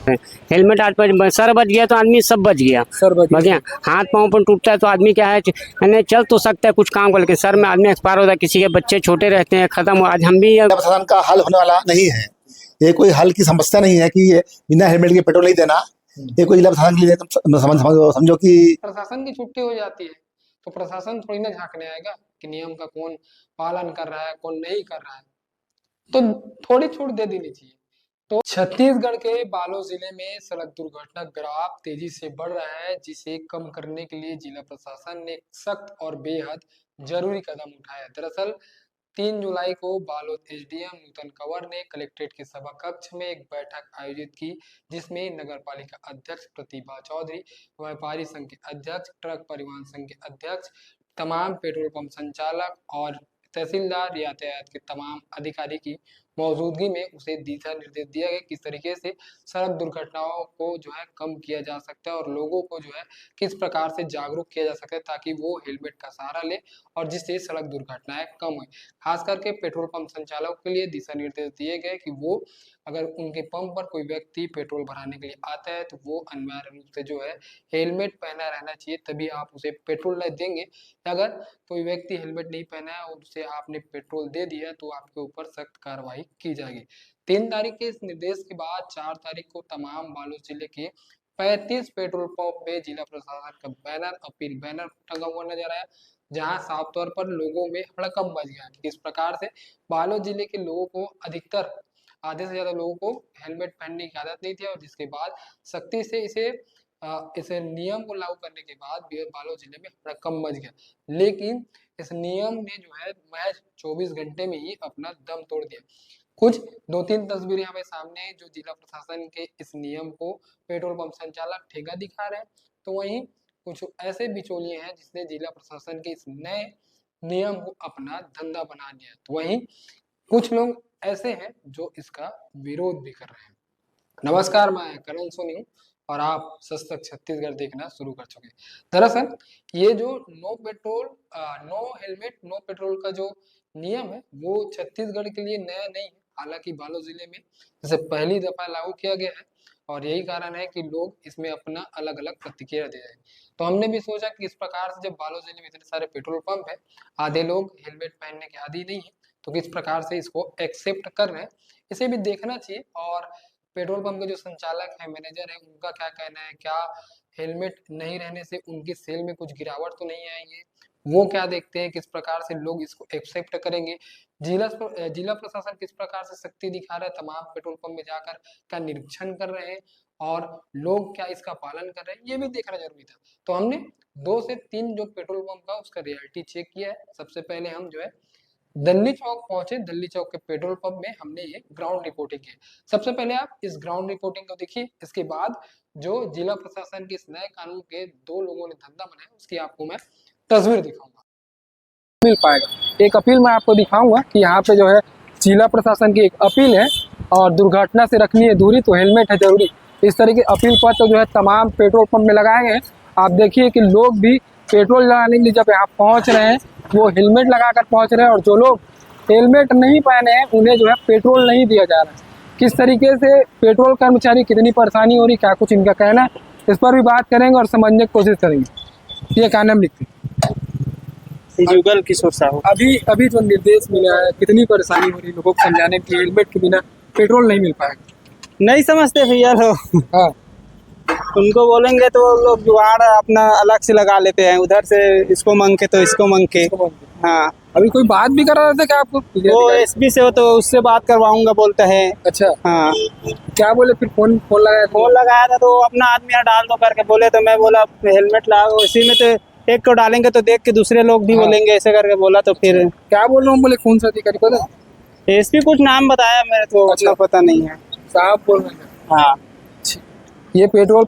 Helmet आज पर sir बच गया तो आदमी सब बच गया। सर बच गया हाथ पाँव पर टूटता है तो आदमी क्या है यानी चल तो सकता है कुछ काम कर, लेकिन सर में आदमी एक्सपायर होता है, किसी के बच्चे छोटे रहते हैं, खत्म हो। आज हम भी प्रशासन का हल होने वाला नहीं है। ये कोई हल की समस्या नहीं है कि ये बिना हेलमेट के पेट्रोल नहीं देना। ये कोई जिला प्रशासन के लिए समझो कि प्रशासन की छुट्टी हो जाती है तो प्रशासन थोड़ी ना झांकने आएगा कि नियम का कौन पालन कर रहा है कौन नहीं कर रहा है, तो थोड़ी छूट दे देनी चाहिए। तो छत्तीसगढ़ के बालोद जिले में सड़क दुर्घटना ग्राफ तेजी से बढ़ रहा है, जिसे कम करने के लिए जिला प्रशासन ने सख्त और बेहद जरूरी कदम उठाया है। दरअसल 3 जुलाई को बालोद एसडीएम नूतन कंवर ने कलेक्ट्रेट के सभा कक्ष में एक बैठक आयोजित की, जिसमें नगर पालिका अध्यक्ष प्रतिभा चौधरी, व्यापारी संघ के अध्यक्ष, ट्रक परिवहन संघ के अध्यक्ष, तमाम पेट्रोल पंप संचालक और तहसीलदार यातायात के तमाम अधिकारी की मौजूदगी में उसे दिशा निर्देश दिया गया किस तरीके से सड़क दुर्घटनाओं को जो है कम किया जा सकता है और लोगों को जो है किस प्रकार से जागरूक किया जा सकता है ताकि वो हेलमेट का सहारा ले और जिससे सड़क दुर्घटनाएं कम हो। खास करके पेट्रोल पंप संचालकों के लिए दिशा निर्देश दिए गए कि वो अगर उनके पंप पर कोई व्यक्ति पेट्रोल भराने के लिए आता है तो वो अनिवार्य रूप से जो है हेलमेट पहना रहना चाहिए, तभी आप उसे पेट्रोल नहीं देंगे। अगर कोई व्यक्ति हेलमेट नहीं पहना है और उसे आपने पेट्रोल दे दिया तो आपके ऊपर सख्त कार्रवाई की जाएगी। 3 तारीख के इस निर्देश के बाद 4 तारीख को तमाम बालोद जिले के 35 पेट्रोल पंप पे जिला प्रशासन का बैनर अपील बैनर टंगा हुआ नजर आया, जहां साफ तौर पर लोगों में हड़कंप मच गया। इस प्रकार से बालोद जिले के लोगों को अधिकतर आधे से ज्यादा लोगों को हेलमेट पहनने की आदत नहीं थी और जिसके बाद सख्ती से इसे नियम को लागू करने के बाद बालोद जिले में हड़कंप मच गया। लेकिन इस नियम ने जो है महज 24 घंटे में ही अपना दम तोड़ दिया। कुछ 2-3 तस्वीरें हमें सामने जो जिला प्रशासन के इस नियम को पेट्रोल पंप संचालक ठेका दिखा रहे हैं, तो वहीं कुछ ऐसे बिचौलिए हैं जिसने जिला प्रशासन के इस नए नियम को अपना धंधा बना लिया, तो वहीं कुछ लोग ऐसे हैं जो इसका विरोध भी कर रहे हैं। नमस्कार, मैं करण सोनी हूँ और आप सशक्त छत्तीसगढ़ देखना शुरू कर चुके हैं। दरअसल ये जो नो हेलमेट नो पेट्रोल का जो नियम है वो छत्तीसगढ़ के लिए नया नहीं है। हालांकि बालोद जिले में इसे पहली दफा लागू किया गया है और यही कारण है कि लोग इसमें अपना अलग अलग प्रतिक्रिया दे रहे हैं। तो हमने भी सोचा कि इस प्रकार से जब बालोद जिले में इतने सारे पेट्रोल पंप है, आधे लोग हेलमेट पहनने के आदी नहीं है, तो किस प्रकार से इसको एक्सेप्ट कर रहे हैं इसे भी देखना चाहिए। और पेट्रोल पंप के जो संचालक है, मैनेजर है, उनका क्या कहना है, क्या हेलमेट नहीं रहने से उनकी सेल में कुछ गिरावट तो नहीं आएगी, वो क्या देखते हैं, किस प्रकार से लोग इसको एक्सेप्ट करेंगे। जिला प्रशासन किस प्रकार से सख्ती दिखा रहा है, तमाम पेट्रोल पंप में जाकर क्या निरीक्षण कर रहे हैं और लोग क्या इसका पालन कर रहे हैं, ये भी देखना जरूरी था। तो हमने 2 से 3 जो पेट्रोल पंप का उसका रियलिटी चेक किया है। सबसे पहले हम जो है दल्ली चौक पहुंचे। दल्ली चौक के पेट्रोल पंप में हमने ये ग्राउंड रिपोर्टिंग की। सबसे पहले आप इस ग्राउंड रिपोर्टिंग को देखिए, इसके बाद जो जिला प्रशासन के इस नए कानून के 2 लोगों ने धंधा बनाया उसकी आपको मैं तस्वीर दिखाऊंगा। मिल पाएगा एक अपील मैं आपको दिखाऊंगा कि यहाँ पे जो है जिला प्रशासन की एक अपील है और दुर्घटना से रखनी है दूरी तो हेलमेट है जरूरी। इस तरह के अपील पत्र जो है तमाम पेट्रोल पंप में लगाए गए हैं। आप देखिए कि लोग भी पेट्रोल लगाने के लिए जब यहाँ पहुँच रहे हैं वो हेलमेट लगाकर पहुँच रहे हैं और जो लोग हेलमेट नहीं पहने हैं उन्हें जो है पेट्रोल नहीं दिया जा रहा है। किस तरीके से पेट्रोल कर्मचारी कितनी परेशानी हो रही, क्या कुछ इनका कहना है, इस पर भी बात करेंगे और समझने की कोशिश करेंगे। ये क्या नाम लिखते जुगल किशोर साहू। अभी जो निर्देश मिला है कितनी परेशानी हो रही लोगों को समझाने की हेलमेट के बिना पेट्रोल नहीं मिल पाएगा। नहीं समझते भैया लोग। हाँ, उनको बोलेंगे तो लोग जुगाड़ अपना अलग से लगा लेते हैं, उधर से इसको मांग के तो इसको मांग के। हाँ, अभी कोई बात भी कर रहा था क्या आपको? वो एसपी से हो तो उससे बात करवाऊंगा बोलते हैं। अच्छा, हाँ, क्या बोले फिर? फोन लगाया था तो अपना आदमी यहाँ डाल दो करके बोले, तो मैं बोला हेलमेट लाओ। इसी में तो एक को डालेंगे तो देख के दूसरे लोग भी बोलेंगे, ऐसे करके बोला। तो फिर क्या बोल रहा हूँ? बोले कौन सा अधिकारी पता? एसपी कुछ नाम बताया, मेरे तो अच्छा पता नहीं है। साहब बोल रहे हैं। हाँ, ये पेट्रोल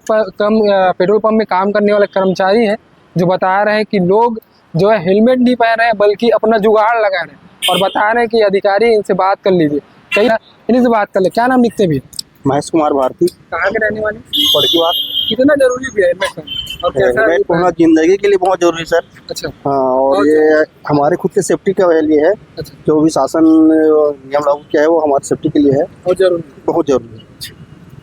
पंप में काम करने वाले कर्मचारी हैं जो बता रहे हैं कि लोग जो है हेलमेट नहीं पहन रहे हैं बल्कि अपना जुगाड़ लगा रहे हैं और बता रहे हैं कि अधिकारी इनसे बात कर लीजिए, कहीं इन्हीं से बात कर ले। क्या नाम लिखते भी? महेश कुमार भारती। कहाँ के रहने वाले? बड़की बात। कितना जरूरी भी है हेलमेट और कैसा? हेलमेट जिंदगी के लिए बहुत जरूरी सर। अच्छा, हाँ, और ये हमारे खुद के सेफ्टी का लिए है। अच्छा, जो भी शासन नियम लागू किया है वो हमारी सेफ्टी के लिए है बहुत जरूरी। बहुत जरूरी है।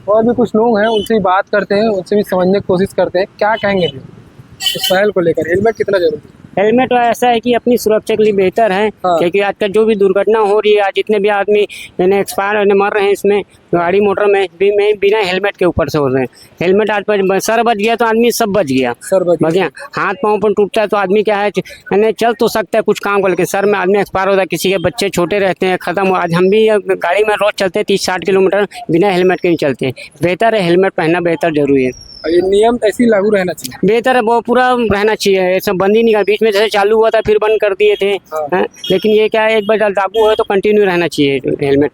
और भी कुछ लोग हैं, उनसे भी बात करते हैं, उनसे भी समझने की कोशिश करते हैं, क्या कहेंगे भैया इस पहल को लेकर, हेलमेट कितना जरूरी है? हेलमेट ऐसा है कि अपनी सुरक्षा के लिए बेहतर है, हाँ। क्योंकि आजकल जो भी दुर्घटना हो रही है, आज जितने भी आदमी एक्सपायर मर रहे हैं इसमें गाड़ी मोटर में बिना हेलमेट के ऊपर से हो रहे हैं। हेलमेट आज पर सर बच गया तो आदमी सब बच गया। सर बच बच गया, हाथ पाँव पर टूटता है तो आदमी क्या है यानी चल तो सकता है कुछ काम कर, लेकिन सर में आदमी एक्सपायर होता है, किसी के बच्चे छोटे रहते हैं, खत्म हो। आज हम भी गाड़ी में रोज चलते हैं 30-60 किलोमीटर बिना हेलमेट के नहीं चलते हैं। बेहतर है हेलमेट पहनना, बेहतर जरूरी है, और ये नियम ऐसे ही लागू रहना चाहिए। बेहतर है, वो पूरा रहना चाहिए। ऐसा बंद ही नहीं कर, बीच में जैसे चालू हुआ था फिर बंद कर दिए थे। हाँ। हैं? लेकिन ये क्या है, एक बार लागू है तो कंटिन्यू रहना चाहिए हेलमेट।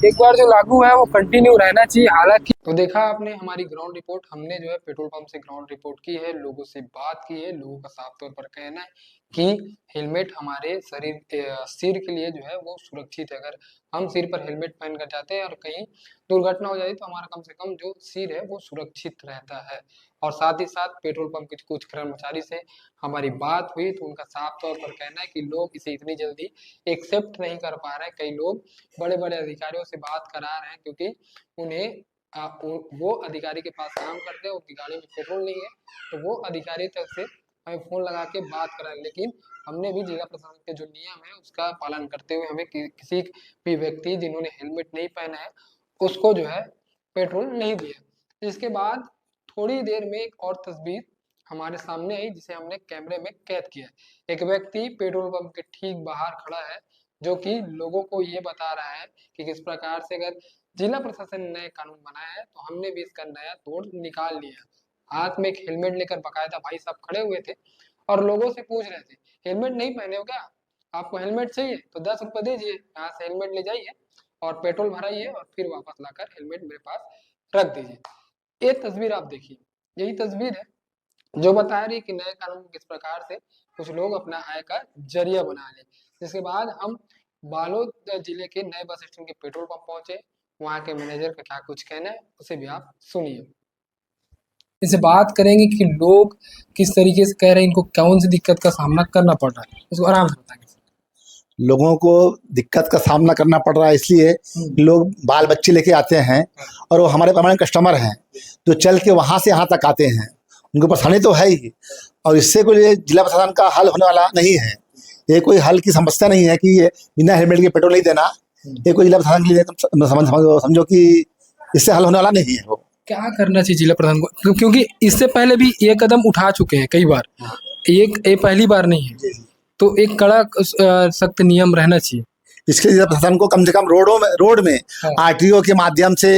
एक बार जो लागू है वो कंटिन्यू रहना चाहिए। हालांकि तो देखा आपने हमारी ग्राउंड रिपोर्ट, हमने जो है पेट्रोल पंप से ग्राउंड रिपोर्ट की है, लोगों से बात की है, लोगों का साफ तौर पर कहना है कि हेलमेट हमारे सिर के लिए जो है वो सुरक्षित है। अगर हम सिर पर हेलमेट पहन कर जाते हैं और कहीं दुर्घटना हो जाती तो हमारा कम से कम जो सिर है वो सुरक्षित रहता है। और साथ ही साथ पेट्रोल पंप के कुछ कर्मचारी से हमारी बात हुई तो उनका साफ तौर पर कहना है कि लोग इसे इतनी जल्दी एक्सेप्ट नहीं कर पा रहे हैं। कई लोग बड़े बड़े अधिकारियों से बात करा रहे हैं, क्योंकि उन्हें वो अधिकारी के पास काम करते हैं, उनकी गाड़ी में पेट्रोल नहीं है, तो वो अधिकारी तक से हमें फोन लगा के बात कराएं। लेकिन हमने भी जिला प्रशासन के जो नियम है उसका पालन करते हुए हमें किसी भी व्यक्ति जिन्होंने हेलमेट नहीं पहना है उसको जो है पेट्रोल नहीं दिया। इसके बाद थोड़ी देर में एक और तस्वीर हमारे सामने आई जिसे हमने कैमरे में कैद किया। एक व्यक्ति पेट्रोल पंप के ठीक बाहर खड़ा है, जो कि लोगों को ये बता रहा है कि किस प्रकार से अगर जिला प्रशासन ने नए कानून बनाया है तो हमने भी इसका नया तोड़ निकाल लिया। हाथ में एक हेलमेट लेकर बकायदा भाई साहब खड़े हुए थे और लोगों से पूछ रहे थे, हेलमेट नहीं पहने हो क्या? आपको हेलमेट चाहिए तो 10 रुपये दीजिए, यहाँ से हेलमेट ले जाइए और पेट्रोल भराइए और फिर वापस लाकर हेलमेट मेरे पास रख दीजिए। ये तस्वीर आप देखिए, यही तस्वीर है जो बता रही है कि नए कानून किस प्रकार से कुछ लोग अपना आय का जरिया बना ले। जिसके बाद हम बालोद जिले के नए बस स्टैंड के पेट्रोल पंप पहुंचे, वहां के मैनेजर का क्या कुछ कहना है उसे भी आप सुनिए। इसे बात करेंगे कि लोग किस तरीके से कह रहे हैं, इनको कौन सी दिक्कत का सामना करना पड़ रहा है, इसको आराम से बताएंगे। लोगों को दिक्कत का सामना करना पड़ रहा है इसलिए कि लोग बाल बच्चे लेके आते हैं और वो हमारे परमानेंट कस्टमर हैं, जो चल के वहाँ से यहाँ तक आते हैं, उनको परेशानी तो है ही। और इससे कोई जिला प्रशासन का हल होने वाला नहीं है। ये कोई हल की समस्या नहीं है कि ये बिना हेलमेट के पेट्रोल नहीं देना। ये कोई जिला प्रशासन के लिए तुम समझो कि इससे हल होने वाला नहीं है। वो क्या करना चाहिए जिला प्रधान को, क्योंकि इससे पहले भी ये कदम उठा चुके हैं कई बार, ये पहली बार नहीं है, तो एक कड़ा सख्त नियम रहना चाहिए। इसके लिए जिला प्रशासन को कम से कम रोड में आरटीओ के माध्यम से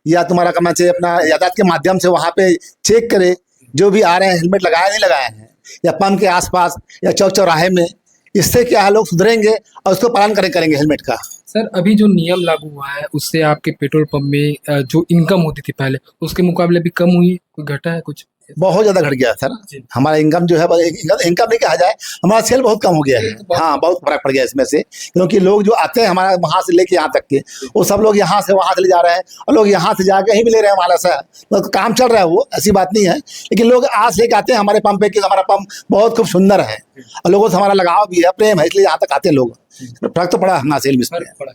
या तुम्हारा करना चाहिए अपना यातायात के माध्यम से वहाँ पे चेक करे जो भी आ रहे हैं हेलमेट लगाए नहीं लगाए हैं, या पंप के आसपास या चौक चौराहे में। इससे क्या है, लोग सुधरेंगे और उसको पालन करेंगे हेलमेट का। सर अभी जो नियम लागू हुआ है उससे आपके पेट्रोल पंप में जो इनकम होती थी पहले उसके मुकाबले भी कम हुई, कोई घटा है कुछ? बहुत ज्यादा घट गया सर। हमारा इनकम जो है इनकम नहीं कहा जाए, हमारा सेल बहुत कम हो गया है। हाँ, बहुत फर्क पड़ गया इसमें से, क्योंकि लोग जो आते हैं हमारा वहाँ से लेके यहाँ तक के, वो सब लोग यहाँ से वहाँ से ले जा रहे हैं और लोग यहाँ से जाके कहीं भी ले रहे हैं हमारा से। तो काम चल रहा है, वो ऐसी बात नहीं है, लेकिन लोग आज लेके आते हैं हमारे पंप पे कि हमारा पंप बहुत खूब सुंदर है और लोगों से हमारा लगाव भी है, प्रेम है, इसलिए यहाँ तक आते हैं लोग। फर्क तो पड़ा हमारा सेल में।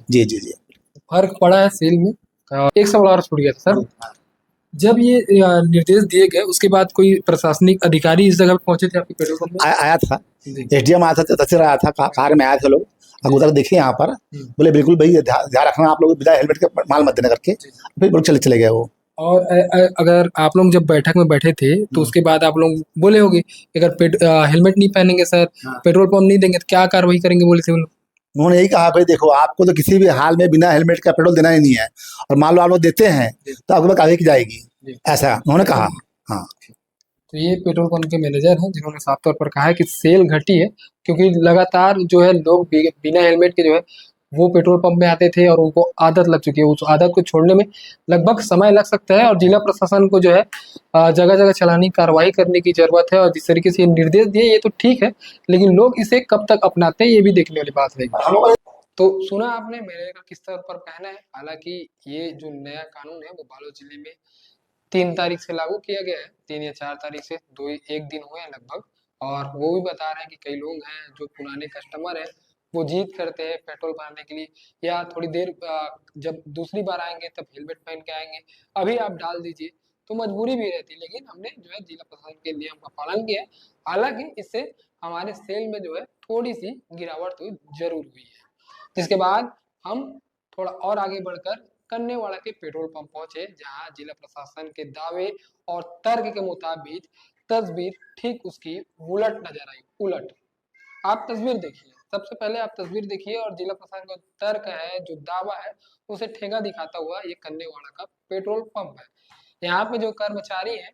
जी जी जी, फर्क पड़ा है सेल में। एक सवाल और छूट गया था सर, जब ये निर्देश दिए गए उसके बाद कोई प्रशासनिक अधिकारी इस जगह पे पहुंचे थे आपके पेट्रोल पंप में? आया था, एसडीएम आया था, तहसीलदार आया था, कार में आए थे लोग, उधर देखिए यहाँ पर, बोले बिल्कुल भाई ध्यान रखना आप लोग, बिना हेलमेट के माल मत देना करके, फिर लोग चले गए वो। और अगर आप लोग जब बैठक में बैठे थे तो उसके बाद आप लोग बोले होंगे अगर हेलमेट नहीं पहनेंगे सर, पेट्रोल पंप नहीं देंगे तो क्या कार्रवाई करेंगे बोले थे उन्होंने यही कहा भाई देखो, आपको तो किसी भी हाल में बिना हेलमेट का पेट्रोल देना ही नहीं है, और मान लो आप लोग देते हैं तो आपके पास कार्रवाई की जाएगी, ऐसा उन्होंने कहा। हाँ, तो ये पेट्रोल पंप के मैनेजर हैं जिन्होंने साफ तौर पर कहा है कि सेल घटी है, क्योंकि लगातार जो है लोग बिना हेलमेट के जो है वो पेट्रोल पंप में आते थे और उनको आदत लग चुकी है। उस आदत को छोड़ने में लगभग समय लग सकता है और जिला प्रशासन को जो है जगह जगह चलानी कार्रवाई करने की जरूरत है। और जिस तरीके से ये निर्देश दिए ये तो ठीक है, लेकिन लोग इसे कब तक अपनाते हैं ये भी देखने वाली बात रहेगी। तो सुना आपने मेरे का किस तरह पर कहना है। हालांकि ये जो नया कानून है वो बालोद जिले में 3 तारीख से लागू किया गया है, 3 या 4 तारीख से, 1 दिन हुए हैं लगभग। और वो भी बता रहे हैं कि कई लोग हैं जो पुराने कस्टमर हैं वो जिद करते हैं पेट्रोल भराने के लिए, या थोड़ी देर जब दूसरी बार आएंगे तब हेलमेट पहन के आएंगे, अभी आप डाल दीजिए, तो मजबूरी भी रहती है। लेकिन हमने जो है जिला प्रशासन के नियम का पालन किया है। हालांकि इससे हमारे सेल में जो है थोड़ी सी गिरावट तो जरूर हुई है। जिसके बाद हम थोड़ा और आगे बढ़कर कन्नेवाड़ा के पेट्रोल पंप पहुंचे, जहां जिला प्रशासन के दावे और तर्क के मुताबिक तस्वीर ठीक उसकी उलट नजर आई। उलट आप तस्वीर देखिए, सबसे पहले आप तस्वीर देखिए और जिला प्रशासन का तर्क है, जो दावा है, उसे ठेंगा दिखाता हुआ ये कन्नेवाड़ा का पेट्रोल पंप है। यहाँ पे जो कर्मचारी हैं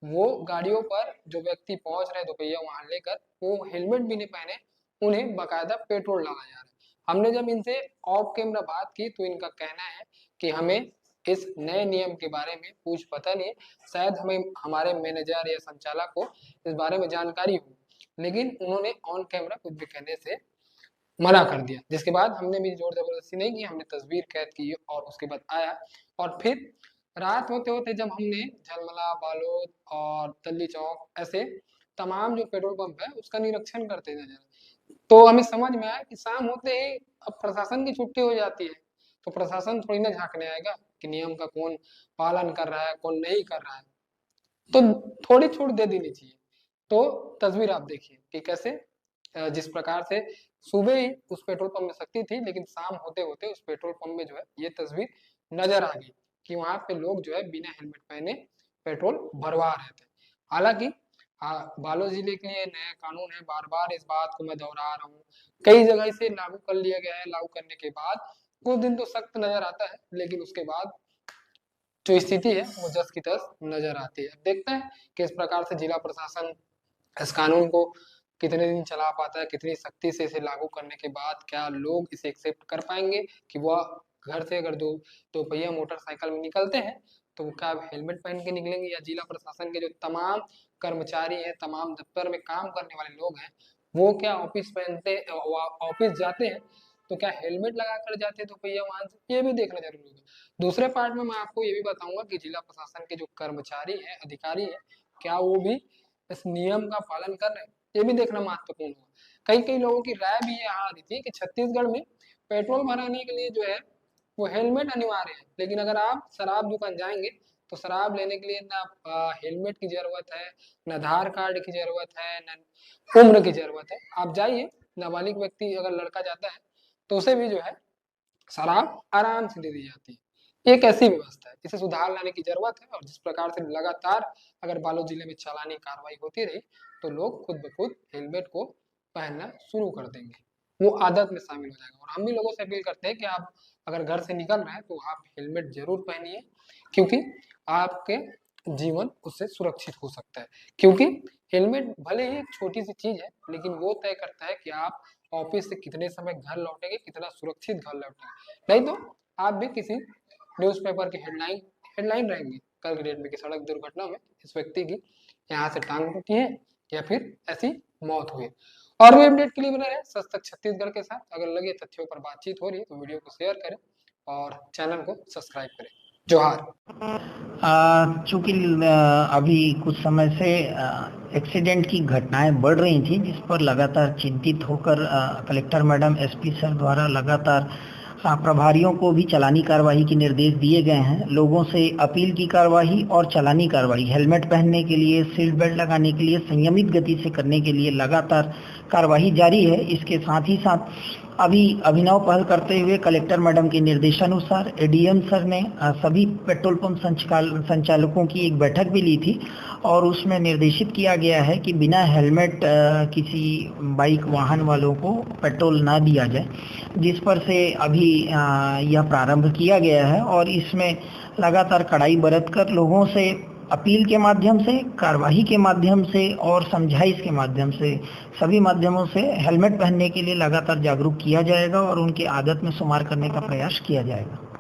वो गाड़ियों पर जो व्यक्ति पहुंच रहे दोपहिया वाहन लेकर, वो हेलमेट भी नहीं पहने, उन्हें बकायदा पेट्रोल डाला जा रहा है। हमने जब इनसे ऑफ कैमरा बात की तो इनका कहना है कि हमें इस नए नियम के बारे में कुछ पता नहीं है, शायद हमें हमारे मैनेजर या संचालक को इस बारे में जानकारी हो, लेकिन उन्होंने ऑन कैमरा कुछ भी कहने से मना कर दिया। जिसके बाद हमने भी जोर जबरदस्ती नहीं की, हमने तस्वीर कैद की और उसके बाद आया, और फिर रात होते होते जब हमने झलमला, बालोद और तल्ली चौक ऐसे तमाम जो पेट्रोल पंप है उसका निरीक्षण करते नजर, तो हमें समझ में आया कि शाम होते ही अब प्रशासन की छुट्टी हो जाती है, तो प्रशासन थोड़ी ना झांकने आएगा कि नियम का कौन पालन कर रहा है कौन नहीं कर रहा है, तो थोड़ी छूट दे देनी चाहिए। तो तस्वीर आप देखिए कि कैसे जिस प्रकार से सुबह ही उस पेट्रोल पंप में सख्ती थी, लेकिन शाम होते होते उस पेट्रोल पंप में जो है ये तस्वीर नजर आ गई कि वहां पे लोग जो है बिना हेलमेट पहने पेट्रोल भरवा रहे थे। हालांकि बालोद जिले के लिए नया कानून है, बार बार इस बात को मैं दोहरा रहा हूँ, कई जगह इसे लागू कर लिया गया है। लागू करने के बाद कुछ दिन तो सख्त नजर आता है, लेकिन उसके बाद जो स्थिति है वो जस की तस नजर आती है। देखते हैं कि इस प्रकार से जिला प्रशासन इस कानून को कितने दिन चला पाता है, कितनी सख्ती से इसे लागू करने के बाद क्या लोग इसे एक्सेप्ट कर पाएंगे कि वह घर से अगर दो पहिया मोटरसाइकिल में निकलते हैं तो क्या हेलमेट पहन के निकलेंगे, या जिला प्रशासन के जो तमाम कर्मचारी हैं, तमाम दफ्तर में काम करने वाले लोग हैं, वो क्या ऑफिस जाते हैं तो क्या हेलमेट लगा कर जाते हैं दोपहिया वाहन से, ये भी देखना जरूरी है। दूसरे पार्ट में मैं आपको ये भी बताऊंगा कि जिला प्रशासन के जो कर्मचारी हैं, अधिकारी हैं, क्या वो भी इस नियम का पालन कर रहे हैं, ये भी देखना महत्वपूर्ण होगा। कई कई लोगों की राय भी ये आ रही थी कि छत्तीसगढ़ में पेट्रोल भराने के लिए जो है वो हेलमेट अनिवार्य है, लेकिन अगर आप शराब दुकान जाएंगे तो शराब लेने के लिए ना हेलमेट की जरूरत है, ना आधार कार्ड की जरूरत है, ना उम्र की जरूरत है। आप जाइए, नाबालिग व्यक्ति अगर लड़का जाता है तो उसे भी जो है शराब आराम से दे दी जाती है। एक ऐसी व्यवस्था है, इसे सुधार लाने की जरूरत है, और जिस प्रकार से लगातार अगर बालोद जिले में चालानी कार्रवाई होती रही तो लोग खुद ब खुद हेलमेट को पहनना शुरू कर देंगे, वो आदत में शामिल हो जाएगा। और हम भी लोगों से अपील करते हैं कि आप अगर घर से निकल रहे हैं तो आप हेलमेट जरूर पहनिए, क्योंकि आपके जीवन उससे सुरक्षित हो सकता है। क्योंकि हेलमेट भले ही एक छोटी सी चीज है, लेकिन वो तय करता है कि आप ऑफिस से कितने समय घर लौटेंगे, कितना सुरक्षित घर लौटेंगे। नहीं तो आप भी किसी न्यूज़पेपर की हेडलाइन रहेंगे कल की डेट में कि सड़क दुर्घटना में इस व्यक्ति की यहाँ से टांग टूटी है या फिर ऐसी मौत हुई। और भी अपडेट के लिए बने रहे सच तक छत्तीसगढ़ के साथ। अगर लगे तथ्यों पर बातचीत हो रही है तो वीडियो को शेयर करें और चैनल को सब्सक्राइब करें। जोहार। चूंकि अभी कुछ समय से एक्सीडेंट की घटनाएं बढ़ रही थी, जिस पर लगातार चिंतित होकर कलेक्टर मैडम, एसपी सर द्वारा लगातार प्रभारियों को भी चालानी कार्रवाई के निर्देश दिए गए हैं। लोगों से अपील की कार्रवाई और चालानी कार्रवाई हेलमेट पहनने के लिए, सीट बेल्ट लगाने के लिए, संयमित गति से करने के लिए लगातार कार्रवाई जारी है। इसके साथ ही साथ अभी अभिनव पहल करते हुए कलेक्टर मैडम के निर्देशानुसार एडीएम सर ने सभी पेट्रोल पंप संचालकों की एक बैठक भी ली थी, और उसमें निर्देशित किया गया है कि बिना हेलमेट किसी बाइक वाहन वालों को पेट्रोल ना दिया जाए, जिस पर से अभी यह प्रारंभ किया गया है। और इसमें लगातार कड़ाई बरतकर लोगों से अपील के माध्यम से, कार्रवाई के माध्यम से और समझाइश के माध्यम से, सभी माध्यमों से हेलमेट पहनने के लिए लगातार जागरूक किया जाएगा और उनकी आदत में शुमार करने का प्रयास किया जाएगा।